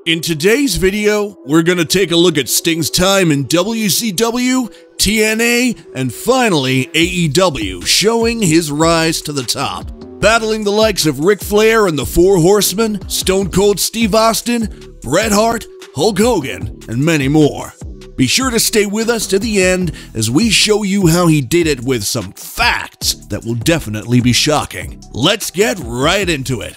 In today's video, we're gonna take a look at Sting's time in WCW, TNA, and finally AEW, showing his rise to the top. Battling the likes of Ric Flair and the Four Horsemen, Stone Cold Steve Austin, Bret Hart, Hulk Hogan, and many more. Be sure to stay with us to the end as we show you how he did it with some facts that will definitely be shocking. Let's get right into it.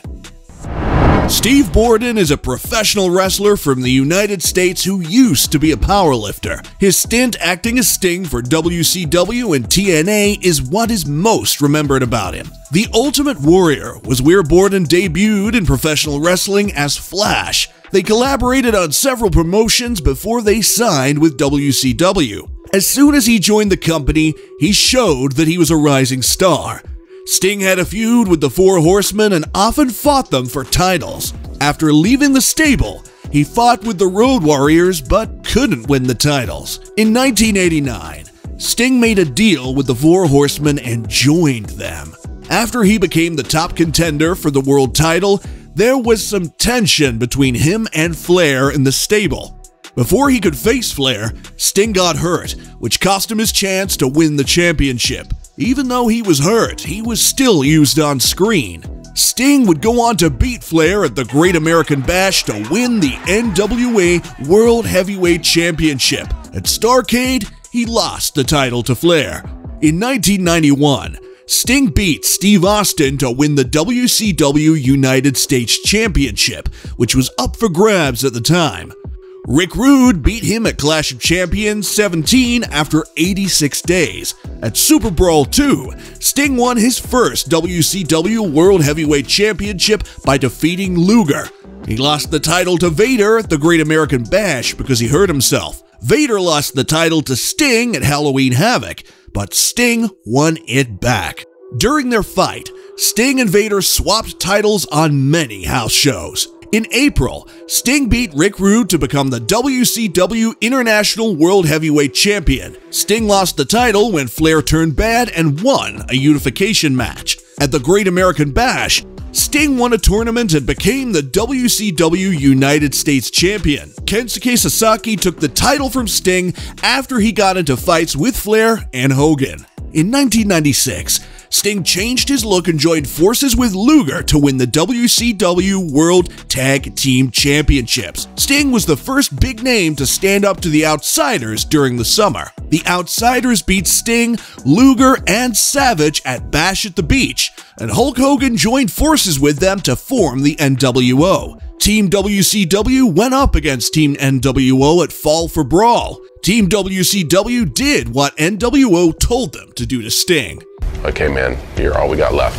Steve Borden is a professional wrestler from the United States who used to be a powerlifter. His stint acting as Sting for WCW and TNA is what is most remembered about him. The Ultimate Warrior was where Borden debuted in professional wrestling as Flash. They collaborated on several promotions before they signed with WCW. As soon as he joined the company, he showed that he was a rising star. Sting had a feud with the Four Horsemen and often fought them for titles. After leaving the stable, he fought with the Road Warriors but couldn't win the titles. In 1989, Sting made a deal with the Four Horsemen and joined them. After he became the top contender for the world title, there was some tension between him and Flair in the stable. Before he could face Flair, Sting got hurt, which cost him his chance to win the championship. Even though he was hurt, he was still used on screen. Sting would go on to beat Flair at the Great American Bash to win the NWA World Heavyweight Championship. At Starrcade, he lost the title to Flair. In 1991, Sting beat Steve Austin to win the WCW United States Championship, which was up for grabs at the time. Rick Rude beat him at Clash of Champions 17 after 86 days. At Super Brawl 2, Sting won his first WCW World Heavyweight Championship by defeating Luger. He lost the title to Vader at the Great American Bash because he hurt himself. Vader lost the title to Sting at Halloween Havoc, but Sting won it back. During their fight, Sting and Vader swapped titles on many house shows. In April, Sting beat Rick Rude to become the WCW International World Heavyweight Champion. Sting lost the title when Flair turned bad and won a unification match. At the Great American Bash, Sting won a tournament and became the WCW United States Champion. Kensuke Sasaki took the title from Sting after he got into fights with Flair and Hogan. In 1996, Sting changed his look and joined forces with Luger to win the WCW World Tag Team Championships. Sting was the first big name to stand up to the Outsiders during the summer. The Outsiders beat Sting, Luger, and Savage at Bash at the Beach, and Hulk Hogan joined forces with them to form the NWO. Team WCW went up against Team NWO at Fall for Brawl. Team WCW did what NWO told them to do to Sting. Okay, man, you're all we got left.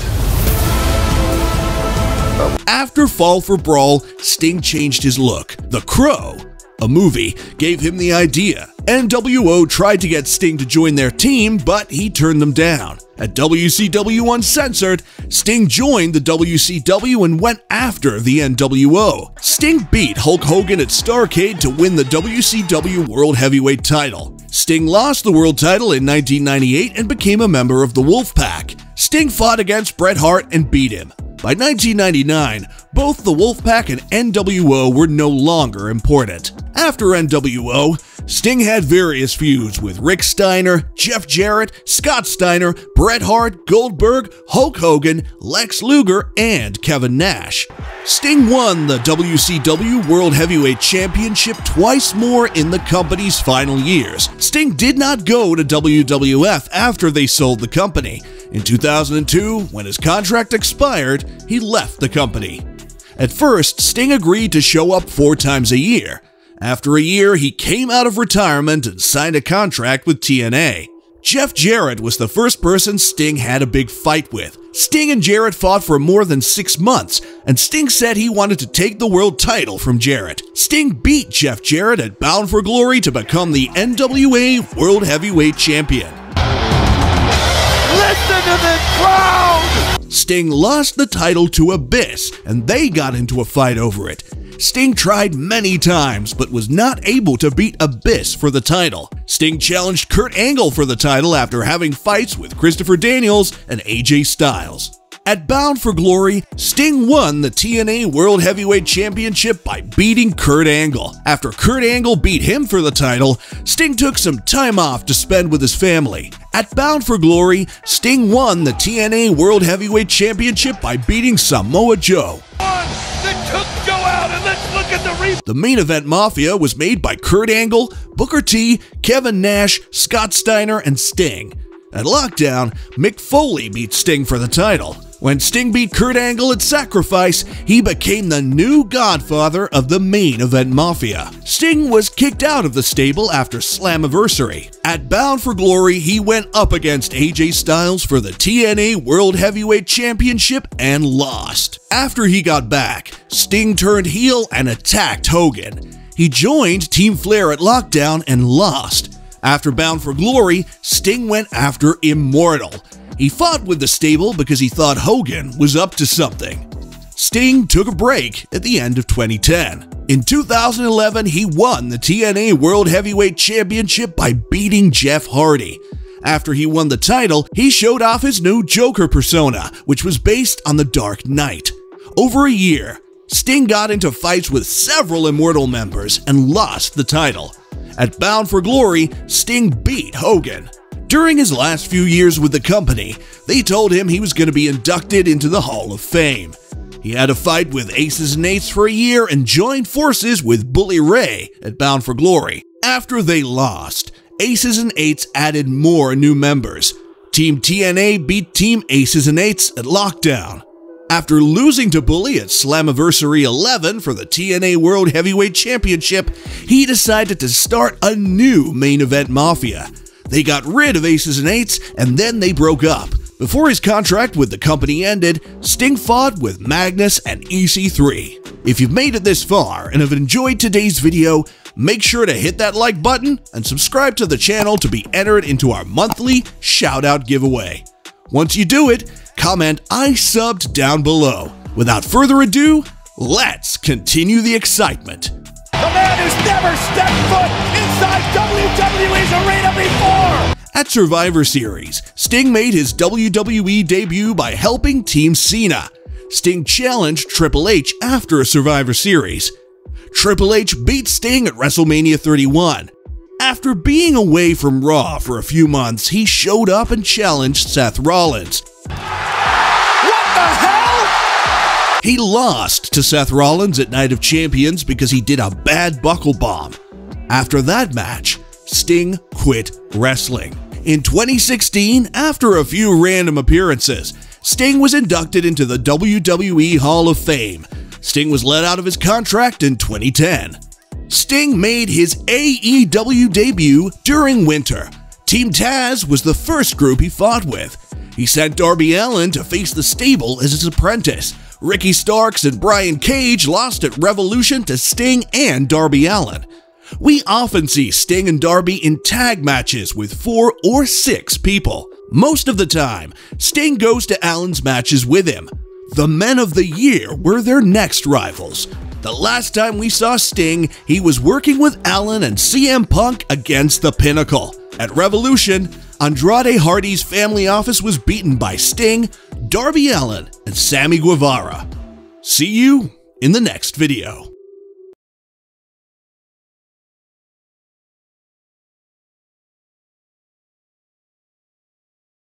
After Fall for Brawl, Sting changed his look. The Crow, a movie, gave him the idea. NWO tried to get Sting to join their team, but he turned them down. At WCW Uncensored, Sting joined the WCW and went after the NWO. Sting beat Hulk Hogan at Starrcade to win the WCW World Heavyweight title. Sting lost the world title in 1998 and became a member of the Wolfpack. Sting fought against Bret Hart and beat him. By 1999, both the Wolfpack and NWO were no longer important. After NWO, Sting had various feuds with Rick Steiner, Jeff Jarrett, Scott Steiner, Bret Hart, Goldberg, Hulk Hogan, Lex Luger, and Kevin Nash. Sting won the WCW World Heavyweight Championship twice more in the company's final years. Sting did not go to WWF after they sold the company. In 2002, when his contract expired, he left the company. At first, Sting agreed to show up 4 times a year. After a year, he came out of retirement and signed a contract with TNA. Jeff Jarrett was the first person Sting had a big fight with. Sting and Jarrett fought for more than 6 months, and Sting said he wanted to take the world title from Jarrett. Sting beat Jeff Jarrett at Bound for Glory to become the NWA World Heavyweight Champion. Listen to this crowd! Sting lost the title to Abyss, and they got into a fight over it. Sting tried many times, but was not able to beat Abyss for the title. Sting challenged Kurt Angle for the title after having fights with Christopher Daniels and AJ Styles. At Bound for Glory, Sting won the TNA World Heavyweight Championship by beating Kurt Angle. After Kurt Angle beat him for the title, Sting took some time off to spend with his family. At Bound for Glory, Sting won the TNA World Heavyweight Championship by beating Samoa Joe. The main event Mafia was made by Kurt Angle, Booker T, Kevin Nash, Scott Steiner, and Sting. At Lockdown, Mick Foley beat Sting for the title. When Sting beat Kurt Angle at Sacrifice, he became the new godfather of the main event Mafia. Sting was kicked out of the stable after Slammiversary. At Bound for Glory, he went up against AJ Styles for the TNA World Heavyweight Championship and lost. After he got back, Sting turned heel and attacked Hogan. He joined Team Flair at Lockdown and lost. After Bound for Glory, Sting went after Immortal. He fought with the stable because he thought Hogan was up to something. Sting took a break at the end of 2010. In 2011, he won the TNA World Heavyweight Championship by beating Jeff Hardy. After he won the title, he showed off his new Joker persona, which was based on the Dark Knight. Over a year, Sting got into fights with several Immortal members and lost the title. At Bound for Glory, Sting beat Hogan. During his last few years with the company, they told him he was going to be inducted into the Hall of Fame. He had a fight with Aces and Eights for a year and joined forces with Bully Ray at Bound for Glory. After they lost, Aces and Eights added more new members. Team TNA beat Team Aces and Eights at Lockdown. After losing to Bully at Slammiversary 11 for the TNA World Heavyweight Championship, he decided to start a new main event Mafia. They got rid of Aces and Eights, and then they broke up. Before his contract with the company ended, Sting fought with Magnus and EC3. If you've made it this far and have enjoyed today's video, make sure to hit that like button and subscribe to the channel to be entered into our monthly shout-out giveaway. Once you do it, comment "I subbed" down below. Without further ado, let's continue the excitement. The man who's never stepped foot inside WWE's arena before! At Survivor Series, Sting made his WWE debut by helping Team Cena. Sting challenged Triple H after a Survivor Series. Triple H beat Sting at WrestleMania 31. After being away from Raw for a few months, he showed up and challenged Seth Rollins. What the hell? He lost to Seth Rollins at Night of Champions because he did a bad buckle bomb. After that match, Sting quit wrestling. In 2016, after a few random appearances, Sting was inducted into the WWE Hall of Fame. Sting was let out of his contract in 2010. Sting made his AEW debut during winter. Team Taz was the first group he fought with. He sent Darby Allin to face the stable as his apprentice. Ricky Starks and Brian Cage lost at Revolution to Sting and Darby Allin. We often see Sting and Darby in tag matches with 4 or 6 people. Most of the time, Sting goes to Allin's matches with him. The Men of the Year were their next rivals. The last time we saw Sting, he was working with Allin and CM Punk against the Pinnacle. At Revolution, Andrade Hardy's family office was beaten by Sting, Darby Allin, and Sammy Guevara. See you in the next video.